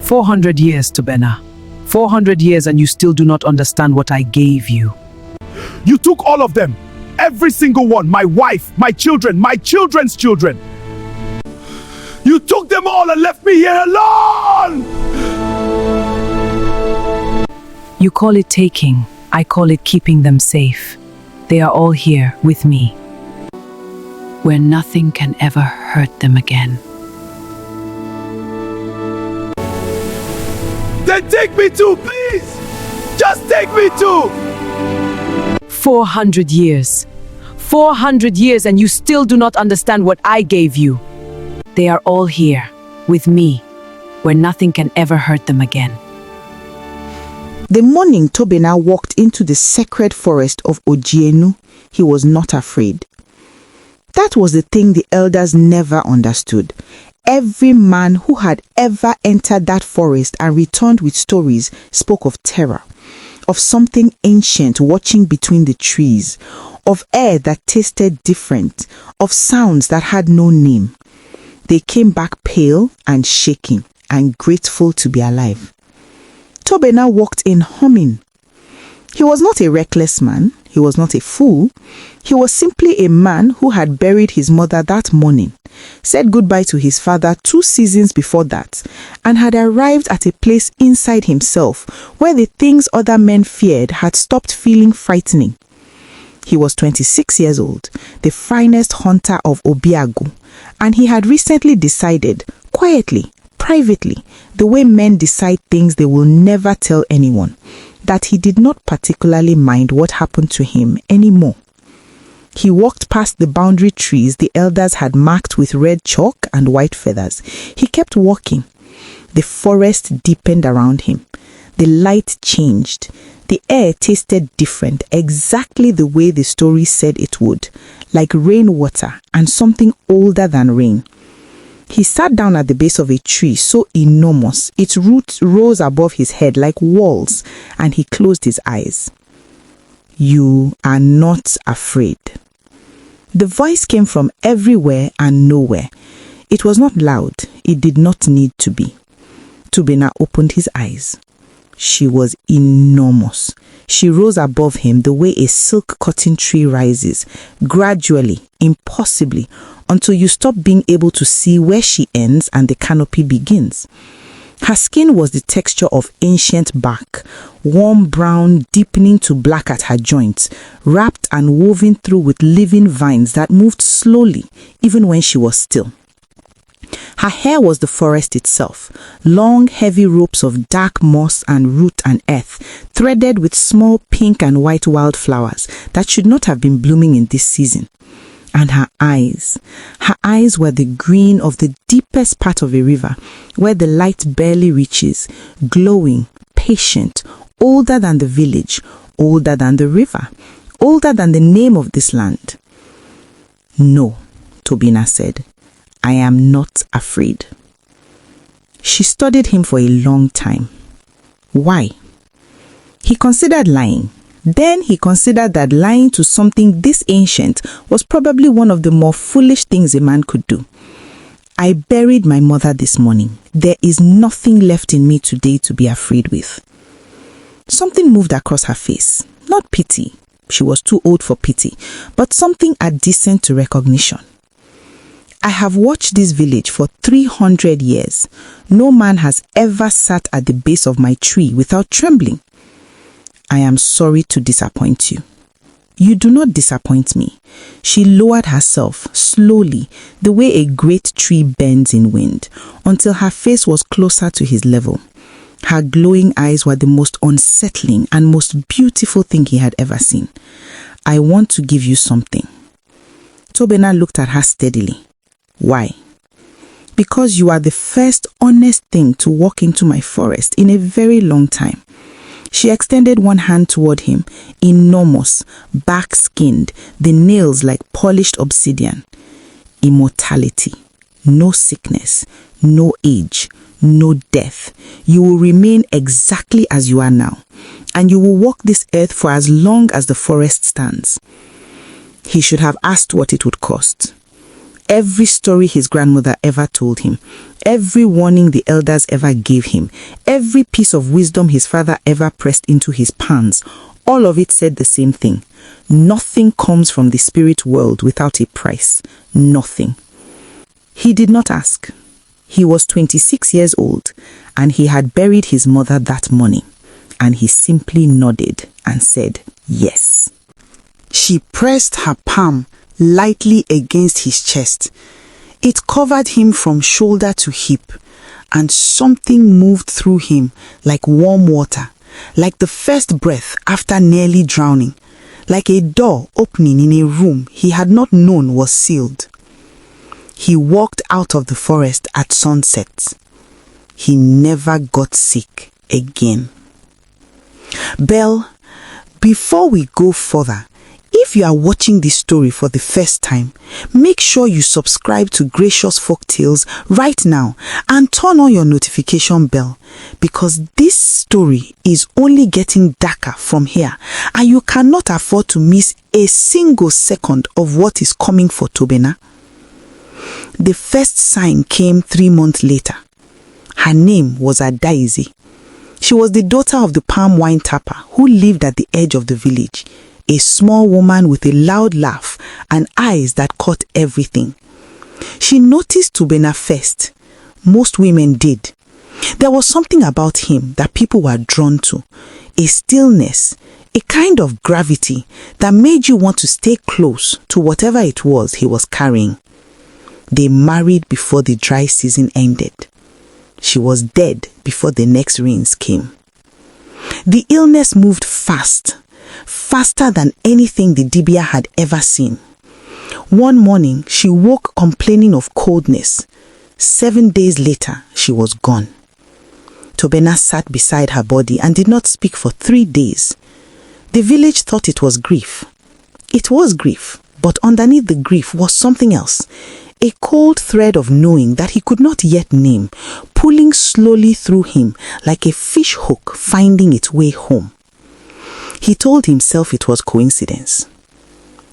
400 years, Tobena. 400 years and you still do not understand what I gave you. You took all of them. Every single one. My wife, my children, my children's children. You took them all and left me here alone! You call it taking. I call it keeping them safe. They are all here with me, where nothing can ever hurt them again. Then take me too, please! Just take me too! 400 years. 400 years and you still do not understand what I gave you. They are all here, with me, where nothing can ever hurt them again. The morning Tobena walked into the sacred forest of Ojienu, he was not afraid. That was the thing the elders never understood. Every man who had ever entered that forest and returned with stories spoke of terror, of something ancient watching between the trees, of air that tasted different, of sounds that had no name. They came back pale and shaking and grateful to be alive. Tobena walked in humming. He was not a reckless man. He was not a fool. He was simply a man who had buried his mother that morning, said goodbye to his father 2 seasons before that, and had arrived at a place inside himself where the things other men feared had stopped feeling frightening. He was 26 years old, the finest hunter of Obiagu, and he had recently decided, quietly, privately, the way men decide things they will never tell anyone, that he did not particularly mind what happened to him anymore. He walked past the boundary trees the elders had marked with red chalk and white feathers. He kept walking. The forest deepened around him. The light changed. The air tasted different, exactly the way the story said it would, like rainwater and something older than rain. He sat down at the base of a tree so enormous, its roots rose above his head like walls, and he closed his eyes. You are not afraid. The voice came from everywhere and nowhere. It was not loud. It did not need to be. Tobena opened his eyes. She was enormous. She rose above him the way a silk cotton tree rises, gradually, impossibly, until you stop being able to see where she ends and the canopy begins. Her skin was the texture of ancient bark, warm brown, deepening to black at her joints, wrapped and woven through with living vines that moved slowly, even when she was still. Her hair was the forest itself, long, heavy ropes of dark moss and root and earth, threaded with small pink and white wildflowers that should not have been blooming in this season. And her eyes were the green of the deepest part of a river, where the light barely reaches, glowing, patient, older than the village, older than the river, older than the name of this land. No, Tobena said, I am not afraid. She studied him for a long time. Why? He considered lying. Then he considered that lying to something this ancient was probably one of the more foolish things a man could do. I buried my mother this morning. There is nothing left in me today to be afraid with. Something moved across her face. Not pity. She was too old for pity, but something adjacent to recognition. I have watched this village for 300 years. No man has ever sat at the base of my tree without trembling. I am sorry to disappoint you. You do not disappoint me. She lowered herself slowly, the way a great tree bends in wind, until her face was closer to his level. Her glowing eyes were the most unsettling and most beautiful thing he had ever seen. I want to give you something. Tobena looked at her steadily. Why? Because you are the first honest thing to walk into my forest in a very long time. She extended one hand toward him, enormous, bark-skinned, the nails like polished obsidian. Immortality. No sickness, no age, no death. You will remain exactly as you are now, and you will walk this earth for as long as the forest stands. He should have asked what it would cost. Every story his grandmother ever told him, Every warning the elders ever gave him, every piece of wisdom his father ever pressed into his palms, all of it said the same thing. Nothing comes from the spirit world without a price. Nothing. He did not ask. He was 26 years old and he had buried his mother that morning, and he simply nodded and said yes. She pressed her palm lightly against his chest. It covered him from shoulder to hip, and something moved through him like warm water, like the first breath after nearly drowning, like a door opening in a room he had not known was sealed. He walked out of the forest at sunset. He never got sick again. Belle, before we go further, if you are watching this story for the first time, make sure you subscribe to Gracious Folktales right now and turn on your notification bell, because this story is only getting darker from here and you cannot afford to miss a single second of what is coming for Tobena. The first sign came 3 months later. Her name was Adaizi. She was the daughter of the palm wine tapper who lived at the edge of the village. A small woman with a loud laugh and eyes that caught everything. She noticed Tobena first. Most women did. There was something about him that people were drawn to. A stillness, a kind of gravity that made you want to stay close to whatever it was he was carrying. They married before the dry season ended. She was dead before the next rains came. The illness moved fast. Faster than anything the Dibia had ever seen. One morning, she woke complaining of coldness. 7 days later, she was gone. Tobena sat beside her body and did not speak for 3 days. The village thought it was grief. It was grief, but underneath the grief was something else. A cold thread of knowing that he could not yet name, pulling slowly through him like a fish hook finding its way home. He told himself it was coincidence.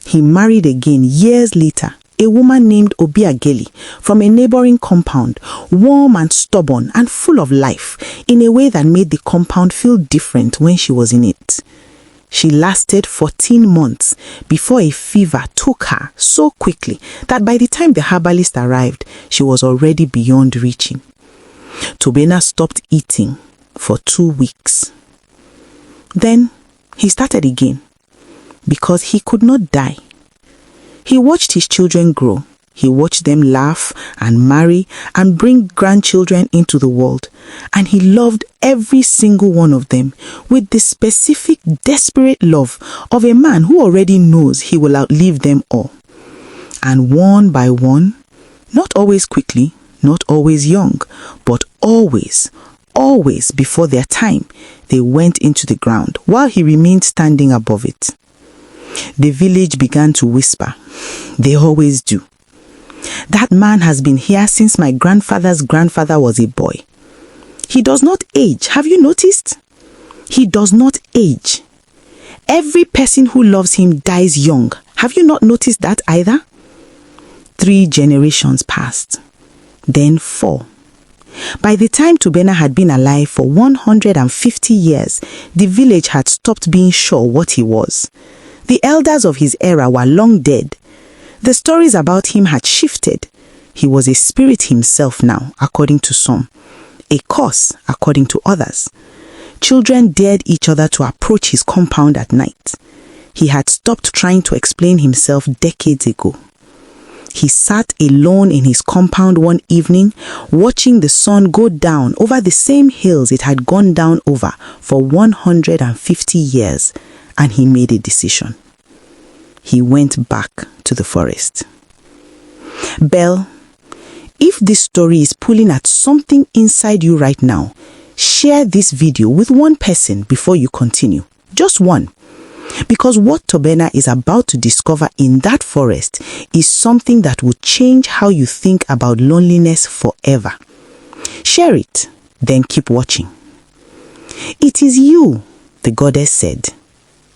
He married again years later, a woman named Obiageli from a neighboring compound, warm and stubborn and full of life in a way that made the compound feel different when she was in it. She lasted 14 months before a fever took her so quickly that by the time the herbalist arrived, she was already beyond reaching. Tobena stopped eating for 2 weeks. Then he started again, because he could not die. He watched his children grow. He watched them laugh and marry and bring grandchildren into the world. And he loved every single one of them with the specific, desperate love of a man who already knows he will outlive them all. And one by one, not always quickly, not always young, but always before their time, they went into the ground while he remained standing above it. The village began to whisper. They always do. That man has been here since my grandfather's grandfather was a boy. He does not age. Have you noticed? He does not age. Every person who loves him dies young. Have you not noticed that either? 3 generations passed. Then 4. By the time Tobena had been alive for 150 years, the village had stopped being sure what he was. The elders of his era were long dead. The stories about him had shifted. He was a spirit himself now, according to some. A curse, according to others. Children dared each other to approach his compound at night. He had stopped trying to explain himself decades ago. He sat alone in his compound one evening, watching the sun go down over the same hills it had gone down over for 150 years, and he made a decision. He went back to the forest. Belle, if this story is pulling at something inside you right now, share this video with one person before you continue. Just one. Because what Tobena is about to discover in that forest is something that will change how you think about loneliness forever. Share it, then keep watching. It is you, the goddess said.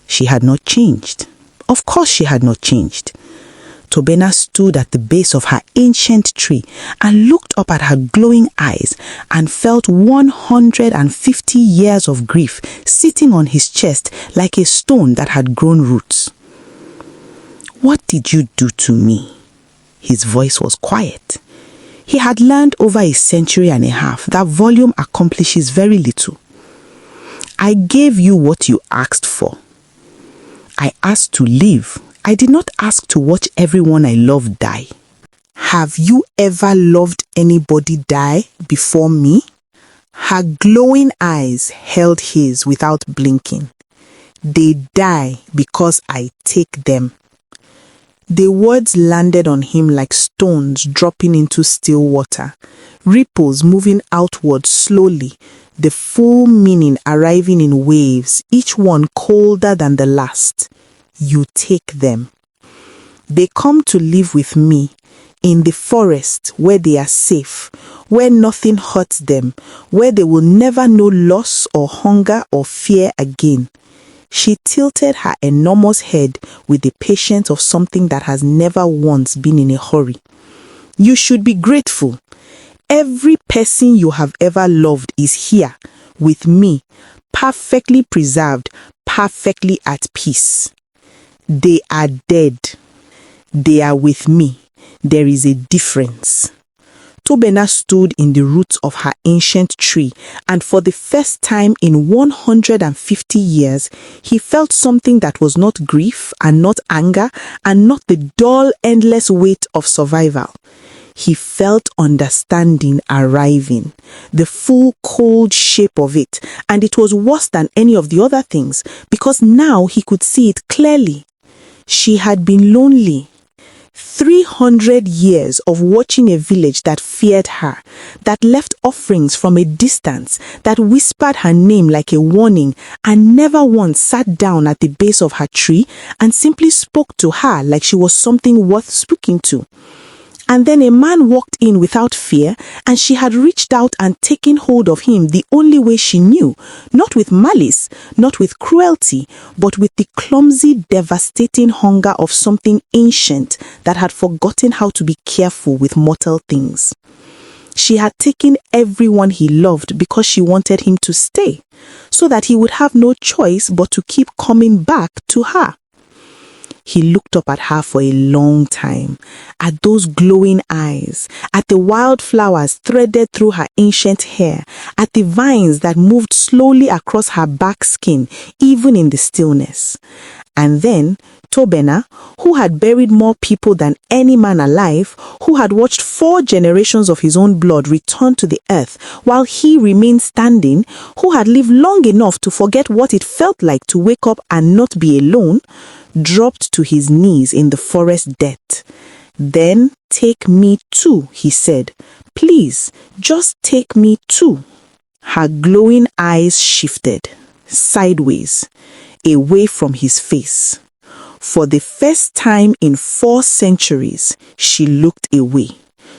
She had not changed. Of course she had not changed. Tobena stood at the base of her ancient tree and looked up at her glowing eyes and felt 150 years of grief sitting on his chest like a stone that had grown roots. "What did you do to me?" His voice was quiet. He had learned over a century and a half that volume accomplishes very little. "I gave you what you asked for. I asked to live. I did not ask to watch everyone I love die." "Have you ever loved anybody die before me?" Her glowing eyes held his without blinking. "They die because I take them." The words landed on him like stones dropping into still water, ripples moving outward slowly, the full meaning arriving in waves, each one colder than the last. "You take them. They come to live with me in the forest where they are safe, where nothing hurts them, where they will never know loss or hunger or fear again." She tilted her enormous head with the patience of something that has never once been in a hurry. "You should be grateful. Every person you have ever loved is here, with me, perfectly preserved, perfectly at peace. They are dead. They are with me. There is a difference." Tobena stood in the roots of her ancient tree, and for the first time in 150 years, he felt something that was not grief and not anger and not the dull, endless weight of survival. He felt understanding arriving, the full cold shape of it, and it was worse than any of the other things because now he could see it clearly. She had been lonely. 300 years of watching a village that feared her, that left offerings from a distance, that whispered her name like a warning, and never once sat down at the base of her tree and simply spoke to her like she was something worth speaking to. And then a man walked in without fear, and she had reached out and taken hold of him the only way she knew, not with malice, not with cruelty, but with the clumsy, devastating hunger of something ancient that had forgotten how to be careful with mortal things. She had taken everyone he loved because she wanted him to stay, so that he would have no choice but to keep coming back to her. He looked up at her for a long time, at those glowing eyes, at the wildflowers threaded through her ancient hair, at the vines that moved slowly across her back skin, even in the stillness. And then Tobena, who had buried more people than any man alive, who had watched 4 generations of his own blood return to the earth while he remained standing, who had lived long enough to forget what it felt like to wake up and not be alone, dropped to his knees in the forest dirt. "Then take me too," he said. "Please, just take me too." Her glowing eyes shifted, sideways, away from his face. For the first time in 4 centuries, she looked away.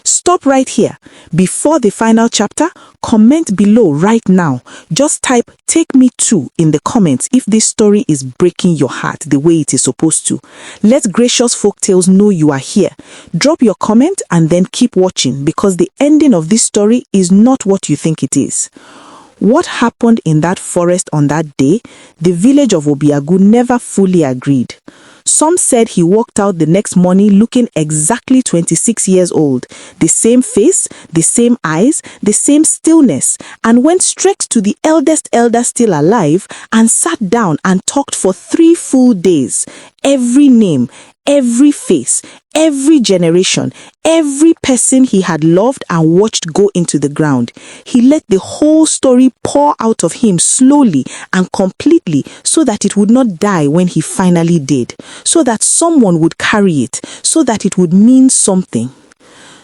Stop right here. Before the final chapter, comment below right now. Just type "take me too" in the comments if this story is breaking your heart the way it is supposed to. Let Gracious Folktales know you are here. Drop your comment and then keep watching because the ending of this story is not what you think it is. What happened in that forest on that day, the village of Obiagu never fully agreed. Some said he walked out the next morning looking exactly 26 years old, the same face, the same eyes, the same stillness, and went straight to the eldest elder still alive and sat down and talked for 3 full days. Every name, every face, every generation, every person he had loved and watched go into the ground. He let the whole story pour out of him slowly and completely so that it would not die when he finally did, so that someone would carry it, so that it would mean something.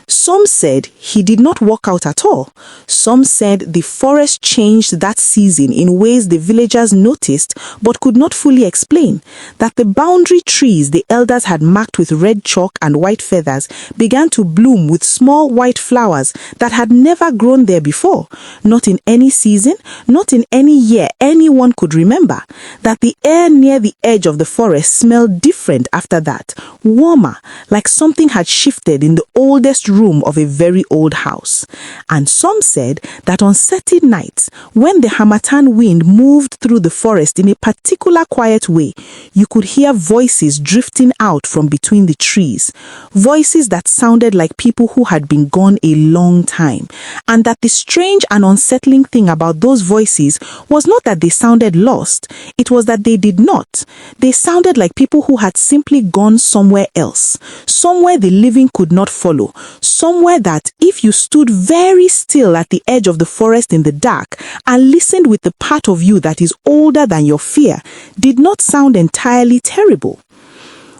Some said he did not walk out at all. Some said the forest changed that season in ways the villagers noticed but could not fully explain. That the boundary trees the elders had marked with red chalk and white feathers began to bloom with small white flowers that had never grown there before, not in any season, not in any year anyone could remember. That the air near the edge of the forest smelled different after that, warmer, like something had shifted in the oldest room of a very old house. And some said that on certain nights, when the harmattan wind moved through the forest in a particular quiet way, you could hear voices drifting out from between the trees, voices that sounded like people who had been gone a long time, and that the strange and unsettling thing about those voices was not that they sounded lost, it was that they did not. They sounded like people who had simply gone somewhere else, somewhere the living could not follow, somewhere that if you stood very still at the edge of the forest in the dark and listened with the part of you that is older than your fear, did not sound entirely terrible.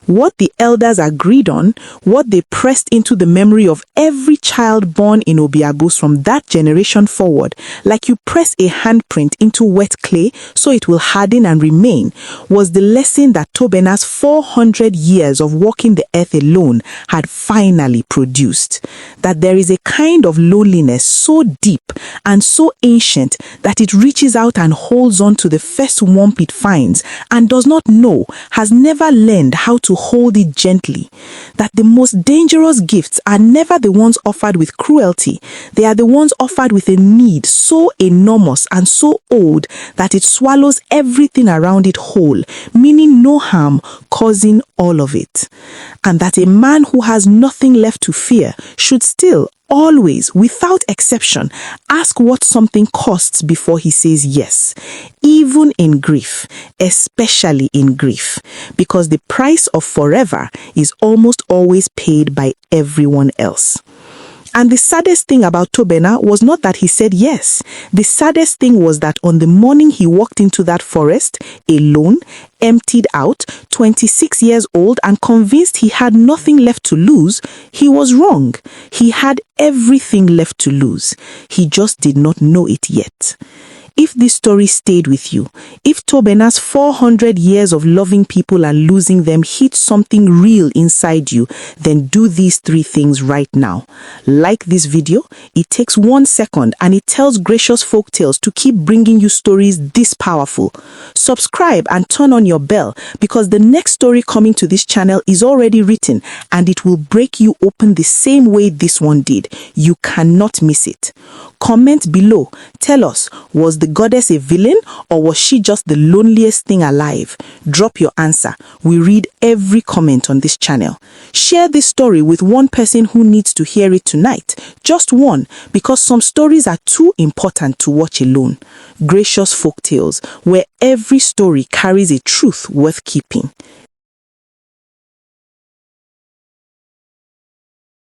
What the elders agreed on, what they pressed into the memory of every child born in Obiagus from that generation forward, like you press a handprint into wet clay so it will harden and remain, was the lesson that Tobena's 400 years of walking the earth alone had finally produced. That there is a kind of loneliness so deep and so ancient that it reaches out and holds on to the first warmth it finds and does not know, has never learned how to hold it gently. That the most dangerous gifts are never the ones offered with cruelty. They are the ones offered with a need so enormous and so old that it swallows everything around it whole, meaning no harm, causing all of it. And that a man who has nothing left to fear should still, always, without exception, ask what something costs before he says yes, even in grief, especially in grief, because the price of forever is almost always paid by everyone else. And the saddest thing about Tobena was not that he said yes. The saddest thing was that on the morning he walked into that forest, alone, emptied out, 26 years old, and convinced he had nothing left to lose, he was wrong. He had everything left to lose. He just did not know it yet. If this story stayed with you, if Tobena's 400 years of loving people and losing them hit something real inside you, then do these 3 things right now. Like this video, it takes 1 second and it tells Gracious Folktales to keep bringing you stories this powerful. Subscribe and turn on your bell because the next story coming to this channel is already written and it will break you open the same way this one did. You cannot miss it. Comment below. Tell us, was the goddess a villain or was she just the loneliest thing alive? Drop your answer. We read every comment on this channel. Share this story with one person who needs to hear it tonight. Just one, because some stories are too important to watch alone. Gracious Folktales, where every story carries a truth worth keeping.